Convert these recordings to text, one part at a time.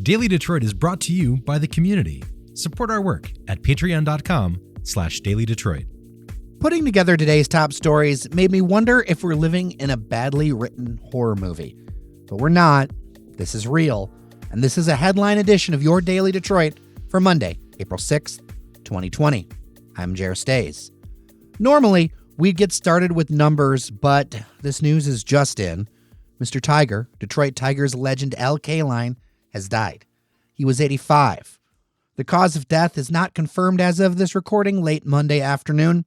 Daily Detroit is brought to you by the community. Support our work at patreon.com/dailydetroit. Putting together today's top stories made me wonder if we're living in a badly written horror movie. But we're not. This is real. And this is a headline edition of your Daily Detroit for Monday, April 6th, 2020. I'm Jer Stays. Normally, we'd get started with numbers, but this news is just in. Mr. Tiger, Detroit Tigers legend Kaline, has died. He was 85. The cause of death is not confirmed as of this recording late Monday afternoon.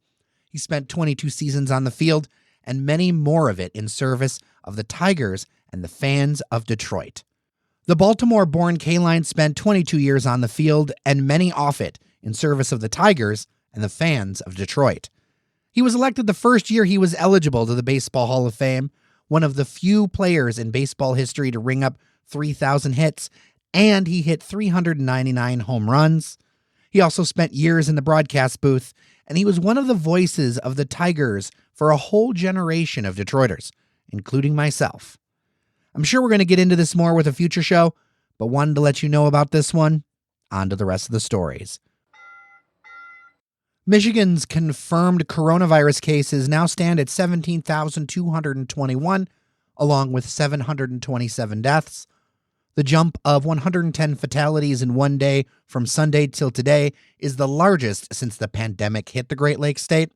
He spent 22 seasons on the field and many more of it in service of the Tigers and the fans of Detroit. The Baltimore-born Kaline spent 22 years on the field and many off it in service of the Tigers and the fans of Detroit. He was elected the first year he was eligible to the Baseball Hall of Fame, one of the few players in baseball history to ring up 3,000 hits, and he hit 399 home runs. He also spent years in the broadcast booth, and he was one of the voices of the Tigers for a whole generation of Detroiters, including myself. I'm sure we're going to get into this more with a future show, but wanted to let you know about this one. On to the rest of the stories. Michigan's confirmed coronavirus cases now stand at 17,221, along with 727 deaths. The jump of 110 fatalities in one day from Sunday till today is the largest since the pandemic hit the Great Lakes state.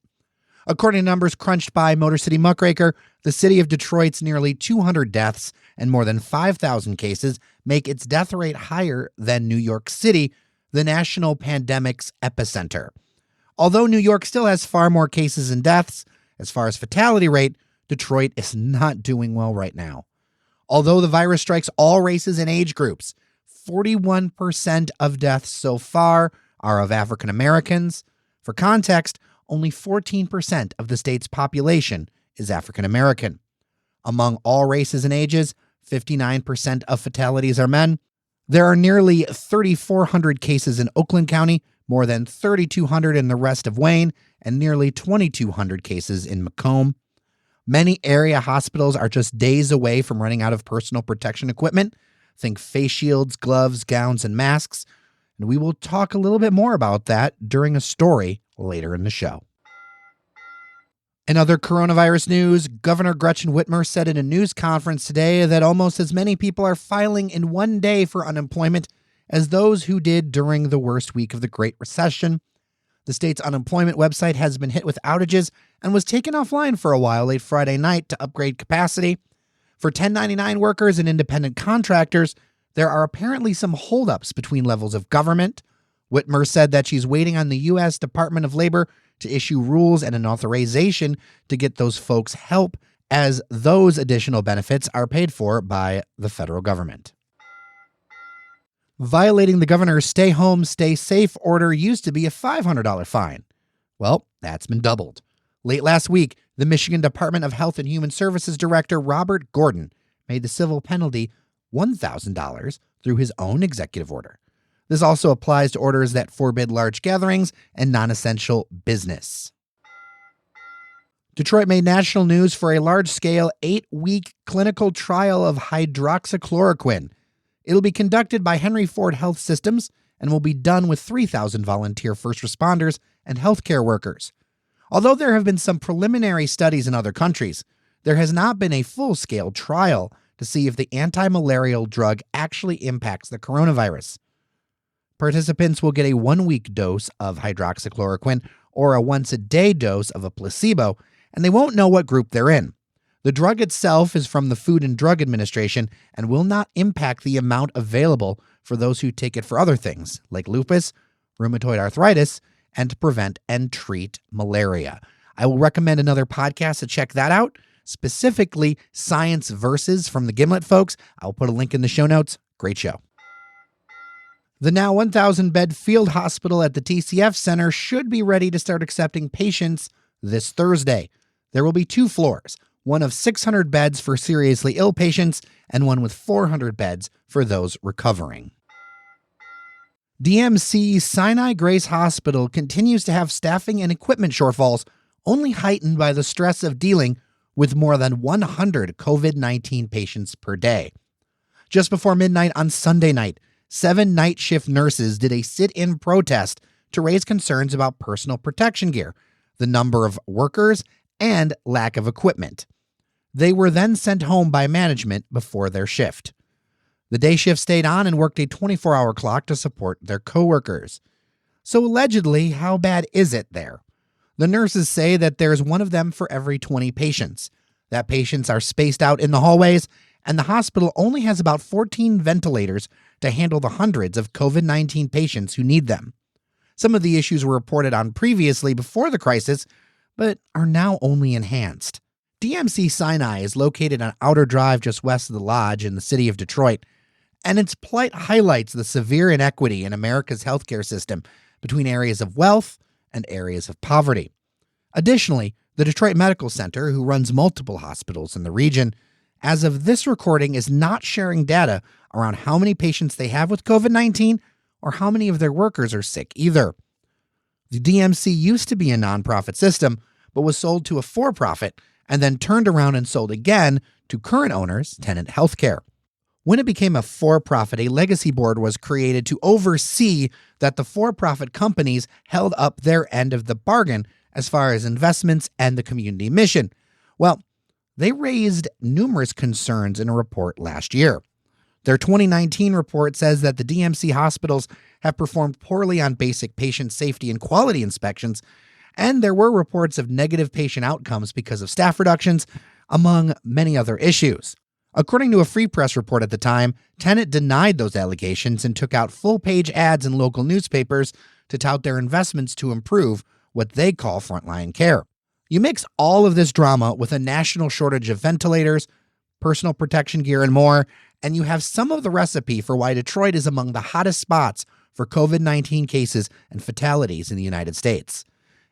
According to numbers crunched by Motor City Muckraker, the city of Detroit's nearly 200 deaths and more than 5,000 cases make its death rate higher than New York City, the national pandemic's epicenter. Although New York still has far more cases and deaths, as far as fatality rate, Detroit is not doing well right now. Although the virus strikes all races and age groups, 41% of deaths so far are of African Americans. For context, only 14% of the state's population is African American. Among all races and ages, 59% of fatalities are men. There are nearly 3,400 cases in Oakland County, more than 3,200 in the rest of Wayne, and nearly 2,200 cases in Macomb. Many area hospitals are just days away from running out of personal protection equipment. Think face shields, gloves, gowns, and masks. And we will talk a little bit more about that during a story later in the show. In other coronavirus news, Governor Gretchen Whitmer said in a news conference today that almost as many people are filing in one day for unemployment as those who did during the worst week of the Great Recession. The state's unemployment website has been hit with outages and was taken offline for a while late Friday night to upgrade capacity. For 1099 workers and independent contractors, there are apparently some holdups between levels of government. Whitmer said that she's waiting on the U.S. Department of Labor to issue rules and an authorization to get those folks help, as those additional benefits are paid for by the federal government. Violating the governor's stay home, stay safe order used to be a $500 fine. Well, that's been doubled. Late last week, the Michigan Department of Health and Human Services Director Robert Gordon made the civil penalty $1,000 through his own executive order. This also applies to orders that forbid large gatherings and non-essential business. Detroit made national news for a large-scale 8-week clinical trial of hydroxychloroquine. It'll be conducted by Henry Ford Health Systems and will be done with 3,000 volunteer first responders and healthcare workers. Although there have been some preliminary studies in other countries, there has not been a full-scale trial to see if the anti-malarial drug actually impacts the coronavirus. Participants will get a 1-week dose of hydroxychloroquine or a once-a-day dose of a placebo, and they won't know what group they're in. The drug itself is from the Food and Drug Administration and will not impact the amount available for those who take it for other things, like lupus, rheumatoid arthritis, and to prevent and treat malaria. I will recommend another podcast to check that out, specifically Science Versus from the Gimlet folks. I'll put a link in the show notes. Great show. The now 1,000-bed field hospital at the TCF Center should be ready to start accepting patients this Thursday. There will be 2 floors, one of 600 beds for seriously ill patients and one with 400 beds for those recovering. DMC Sinai Grace Hospital continues to have staffing and equipment shortfalls, only heightened by the stress of dealing with more than 100 COVID-19 patients per day. Just before midnight on Sunday night, 7 night shift nurses did a sit-in protest to raise concerns about personal protection gear, the number of workers, and lack of equipment. They were then sent home by management before their shift. The day shift stayed on and worked a 24-hour clock to support their coworkers. So allegedly, how bad is it there? The nurses say that there's one of them for every 20 patients, that patients are spaced out in the hallways, and the hospital only has about 14 ventilators to handle the hundreds of COVID-19 patients who need them. Some of the issues were reported on previously before the crisis, but are now only enhanced. DMC Sinai is located on Outer Drive just west of the Lodge in the city of Detroit, and its plight highlights the severe inequity in America's healthcare system between areas of wealth and areas of poverty. Additionally, the Detroit Medical Center, who runs multiple hospitals in the region, as of this recording is not sharing data around how many patients they have with COVID-19 or how many of their workers are sick either. The DMC used to be a nonprofit system, but was sold to a for-profit and then turned around and sold again to current owners, Tenet Healthcare. When it became a for-profit, a legacy board was created to oversee that the for-profit companies held up their end of the bargain as far as investments and the community mission. Well, they raised numerous concerns in a report last year. Their 2019 report says that the DMC hospitals have performed poorly on basic patient safety and quality inspections, and there were reports of negative patient outcomes because of staff reductions, among many other issues. According to a Free Press report at the time, Tenet denied those allegations and took out full-page ads in local newspapers to tout their investments to improve what they call frontline care. You mix all of this drama with a national shortage of ventilators, personal protection gear, and more, and you have some of the recipe for why Detroit is among the hottest spots for COVID-19 cases and fatalities in the United States.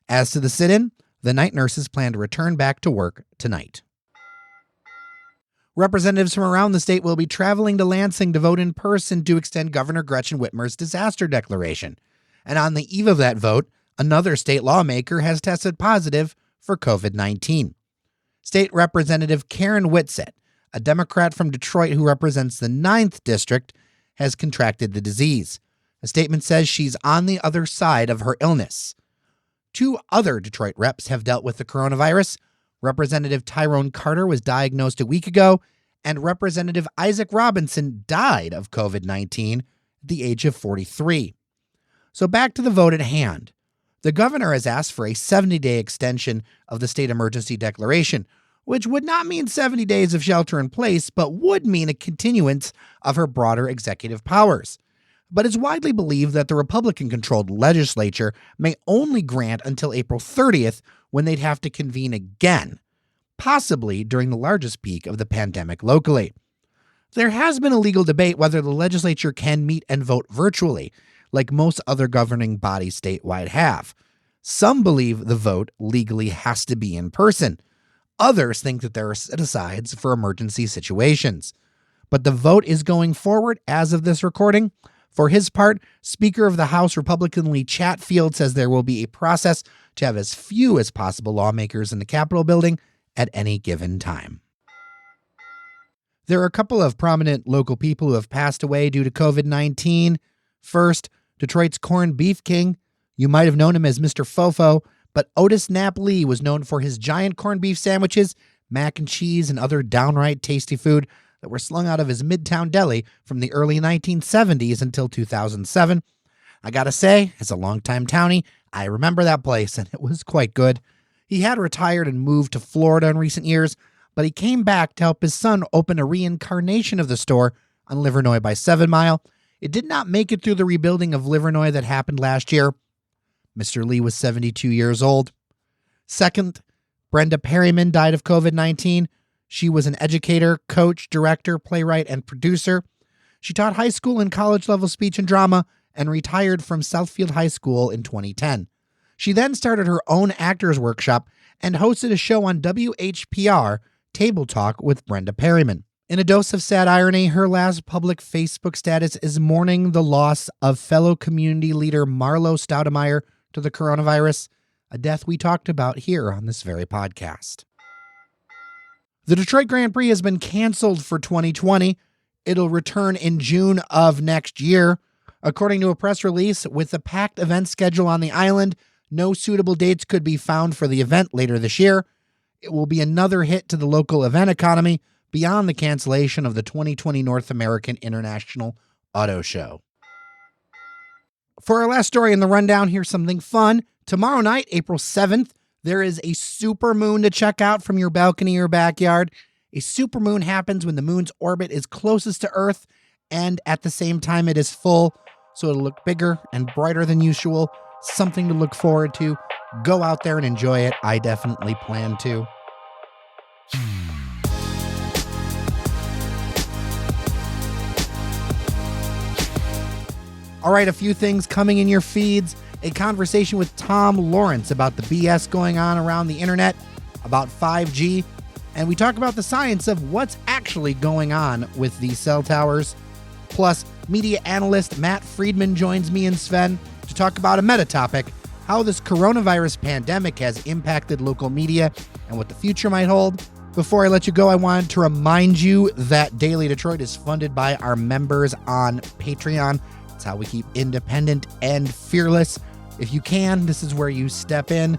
As to the sit-in, the night nurses plan to return back to work tonight. Representatives from around the state will be traveling to Lansing to vote in person to extend Governor Gretchen Whitmer's disaster declaration. And on the eve of that vote, another state lawmaker has tested positive for COVID-19. State Representative Karen Whitsett, a Democrat from Detroit who represents the 9th District, has contracted the disease. A statement says she's on the other side of her illness. 2 other Detroit reps have dealt with the coronavirus. Representative Tyrone Carter was diagnosed a week ago, and Representative Isaac Robinson died of COVID-19 at the age of 43. So back to the vote at hand. The governor has asked for a 70-day extension of the state emergency declaration, which would not mean 70 days of shelter in place, but would mean a continuance of her broader executive powers. But it's widely believed that the Republican-controlled legislature may only grant until April 30th, when they'd have to convene again, possibly during the largest peak of the pandemic locally. There has been a legal debate whether the legislature can meet and vote virtually, like most other governing bodies statewide have. Some believe the vote legally has to be in person. Others think that there are set-asides for emergency situations. But the vote is going forward as of this recording. For his part, Speaker of the House Republican Lee Chatfield says there will be a process to have as few as possible lawmakers in the Capitol building at any given time. There are a couple of prominent local people who have passed away due to COVID-19. First, Detroit's corned beef king. You might have known him as Mr. Fofo, but Otis Knapp Lee was known for his giant corned beef sandwiches, mac and cheese, and other downright tasty food that were slung out of his Midtown deli from the early 1970s until 2007. I gotta say, as a longtime townie, I remember that place, and it was quite good. He had retired and moved to Florida in recent years, but he came back to help his son open a reincarnation of the store on Livernois by 7 Mile. It did not make it through the rebuilding of Livernois that happened last year. Mr. Lee was 72 years old. Second, Brenda Perryman died of COVID-19. She was an educator, coach, director, playwright, and producer. She taught high school and college-level speech and drama and retired from Southfield High School in 2010. She then started her own actors workshop and hosted a show on WHPR, Table Talk with Brenda Perryman. In a dose of sad irony, her last public Facebook status is mourning the loss of fellow community leader Marlo Stoudemeyer to the coronavirus, a death we talked about here on this very podcast. The Detroit Grand Prix has been canceled for 2020. It'll return in June of next year. According to a press release, with the packed event schedule on the island, no suitable dates could be found for the event later this year. It will be another hit to the local event economy beyond the cancellation of the 2020 North American International Auto Show. For our last story in the rundown, here's something fun. Tomorrow night, April 7th, there is a supermoon to check out from your balcony or backyard. A supermoon happens when the moon's orbit is closest to Earth and at the same time it is full, so it'll look bigger and brighter than usual. Something to look forward to. Go out there and enjoy it. I definitely plan to. All right, a few things coming in your feeds. A conversation with Tom Lawrence about the BS going on around the internet, about 5G, and we talk about the science of what's actually going on with these cell towers. Plus, media analyst Matt Friedman joins me and Sven to talk about a meta topic, how this coronavirus pandemic has impacted local media and what the future might hold. Before I let you go, I wanted to remind you that Daily Detroit is funded by our members on Patreon. It's how we keep independent and fearless. If you can, this is where you step in.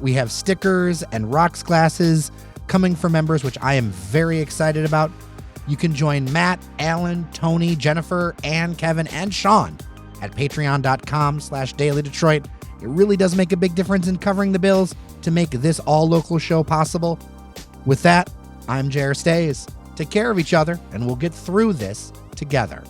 We have stickers and rocks glasses coming from members, which I am very excited about. You can join Matt, Alan, Tony, Jennifer, Ann, Kevin, and Sean at patreon.com/dailydetroit. It really does make a big difference in covering the bills to make this all-local show possible. With that, I'm Jer Stays. Take care of each other, and we'll get through this together.